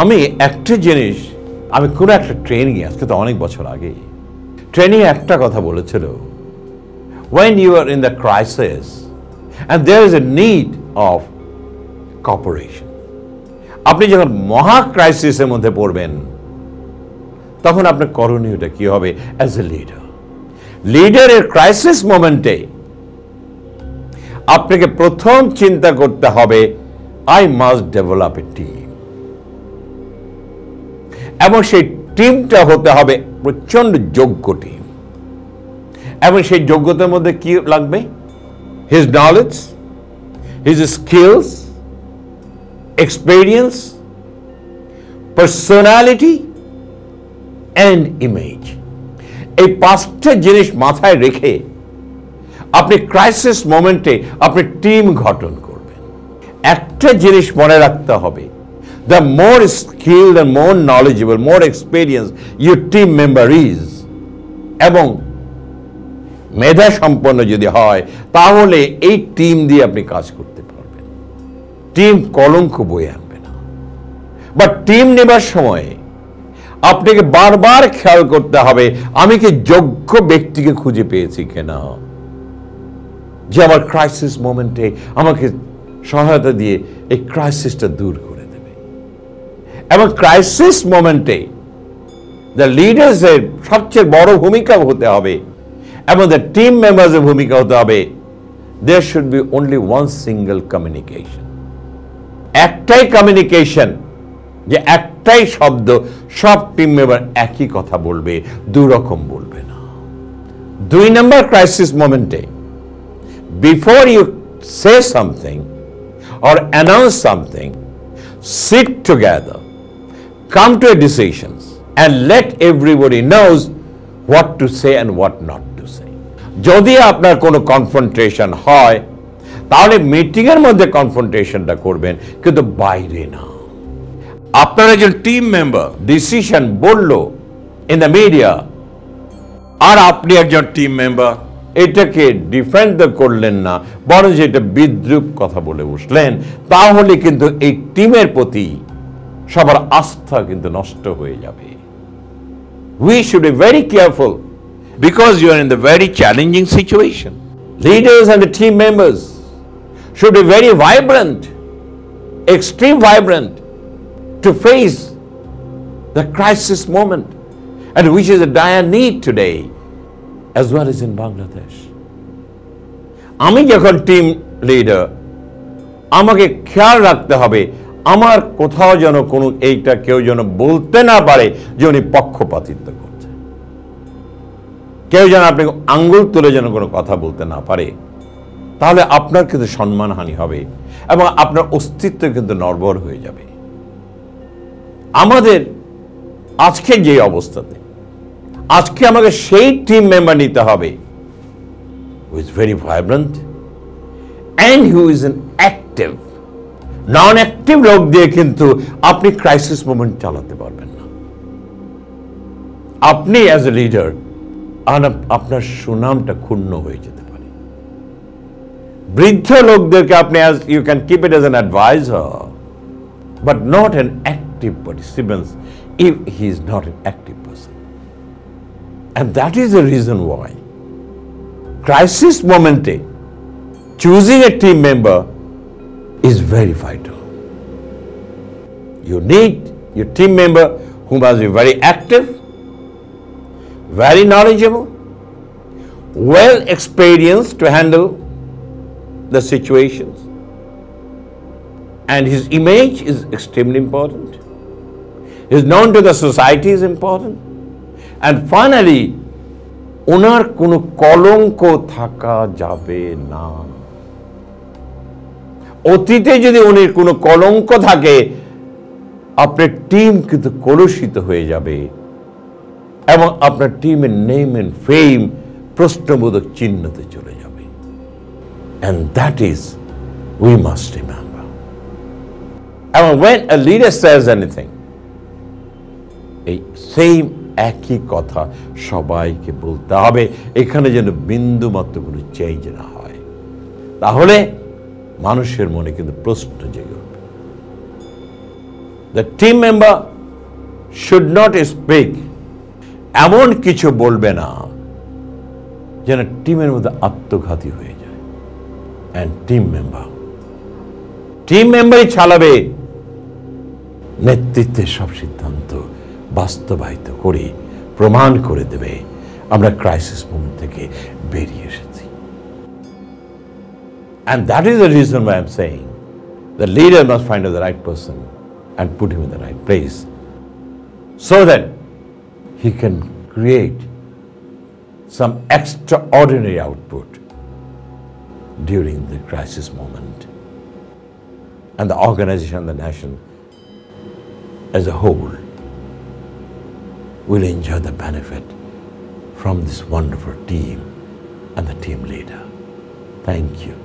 আমি একটা জিনিস, আমি কোনো একটা ট্রেনিংয়ে, আজকে তো অনেক বছর আগে, ট্রেনিংয়ে একটা কথা বলেছিল, when you are in the crisis and there is a need of cooperation, আপনি যখন মহা ক্রাইসিসের মধ্যে পড়বেন তখন আপনার করণীয়টা কি হবে? অ্যাজ এ লিডার, লিডারের ক্রাইসিস মোমেন্টে আপনাকে প্রথম চিন্তা করতে হবে, I must develop a team, এবং সেই টিমটা হতে হবে প্রচন্ড যোগ্য টিম। এবং সেই যোগ্যতার মধ্যে কি লাগবে? His knowledge, his skills, experience, personality and image. এই পাঁচটা জিনিস মাথায় রেখে আপনি ক্রাইসিস মোমেন্টে আপনি টিম গঠন করবেন। একটা জিনিস মনে রাখতে হবে, the more skilled and more knowledgeable, more experienced your team member is, এবং মেধা সম্পন্ন যদি হয়, তাহলে এই টিম দিয়ে আপনি কাজ করতে পারবেন। টিম কলঙ্ক বয়ে আনবে না। বাট টিম নেবার সময় আপনাকে বারবার খেয়াল করতে হবে, আমি কি যোগ্য ব্যক্তিকে খুঁজে পেয়েছি কিনা, যে আমার ক্রাইসিস মোমেন্টে আমাকে সহায়তা দিয়ে এই ক্রাইসিসটা দূর করে দেবে। এবং ক্রাইসিস মোমেন্টে দ্য লিডার্সের সবচেয়ে বড় ভূমিকা হতে হবে, এবং দ্য টিম মেম্বার্সের ভূমিকা হতে হবে, there should be only one single communication. একটাই কমিউনিকেশন, যে একটাই শব্দ, সব টিম মেম্বার একই কথা বলবে, দুরকম বলবে না। 2 নম্বর ক্রাইসিস মোমেন্টে, before you say something or announce something, sit together, come to a decisions, and let everybody knows what to say and what not to say. যদি আপনার কোনো কনফ্রন্টেশন হয়, তাহলে মিটিং এর মধ্যে কনফ্রন্টেশনটা করবেন, কিন্তু বাইরে না। আপনার একজন টিম মেম্বার ডিসিশন বললো ইন দ্য মিডিয়া, আর আপনি একজন টিম মেম্বার এটাকে ডিফেন্ড করলেন না, বরং এটা বিদ্রূপ কথা বলে বসলেন, তাহলে কিন্তু এই টিমের প্রতি সবার আস্থা কিন্তু নষ্ট হয়ে যাবে। We should be very careful because you are in the very challenging situation. Leaders and the team members should be very vibrant, extreme vibrant, to face the crisis moment, and which is a dire need today as well as in Bangladesh. আমি যখন team leader, আমাকে খেয়াল রাখতে হবে আমার কোথাও যেন কোনো এইটা কেউ যেন বলতে না পারে যে উনি পক্ষপাতিত্ব করছে, কেউ যেন আপনি আঙ্গুল তুলে যেন কোনো কথা বলতে না পারে, তাহলে আপনার কিন্তু সম্মানহানি হবে এবং আপনার অস্তিত্ব কিন্তু নড়বড় হয়ে যাবে। আমাদের আজকে যে অবস্থাতে, আজকে আমাকে সেই টিম মেম্বার নিতে হবে who is very vibrant and who is an active. Non active লোক দিয়ে কিন্তু আপনি ক্রাইসিস মোমেন্ট চালাতে পারবেন না। আপনি অ্যাজ এ লিডার, আপনার সুনামটা ক্ষুণ্ণ হয়ে যেতে পারে। বৃদ্ধ লোকদেরকে আপনি you can keep it as an advisor, but not an active participant if he is not an active person. And that is the reason why crisis momente choosing a team member is very vital. You need your team member who must be very active, very knowledgeable, well experienced to handle the situations, and his image is extremely important. Is known to the society is important, and finally ওনার কোনো কলঙ্ক থাকা যাবে না। অতীতে যদি উনি কোনো কলঙ্ক থাকে, আপনার টিম কিন্তু কলুষিত হয়ে যাবে এবং আপনার টিমের নেম এন্ড ফেম প্রশ্নবোধক চিহ্নতে চলে যাবে। And that is, we must remember. And when a leader says anything, এই সেম একই কথা সবাইকে বলতে হবে, এখানে যেন বিন্দু মাত্র কোনো চেঞ্জ না হয়, তাহলে মানুষের মনে কিন্তু প্রশ্ন জেগে উঠবে। The team member should not speak এমন কিছু বলবে না যেন টিমের মধ্যে আত্মঘাতী হয়ে যায়। And team মেম্বারই চালাবে, নেতৃত্বের সব সিদ্ধান্ত বাস্তবায়িত করে প্রমাণ করে দেবে আমরা ক্রাইসিস মোমেন্ট থেকে বেরিয়ে এসেছি। And that is the reason why I'm saying the leader must find the right person and put him in the right place so that he can create some extraordinary output during the crisis moment. And the organization, the nation as a whole will enjoy the benefit from this wonderful team and the team leader. Thank you.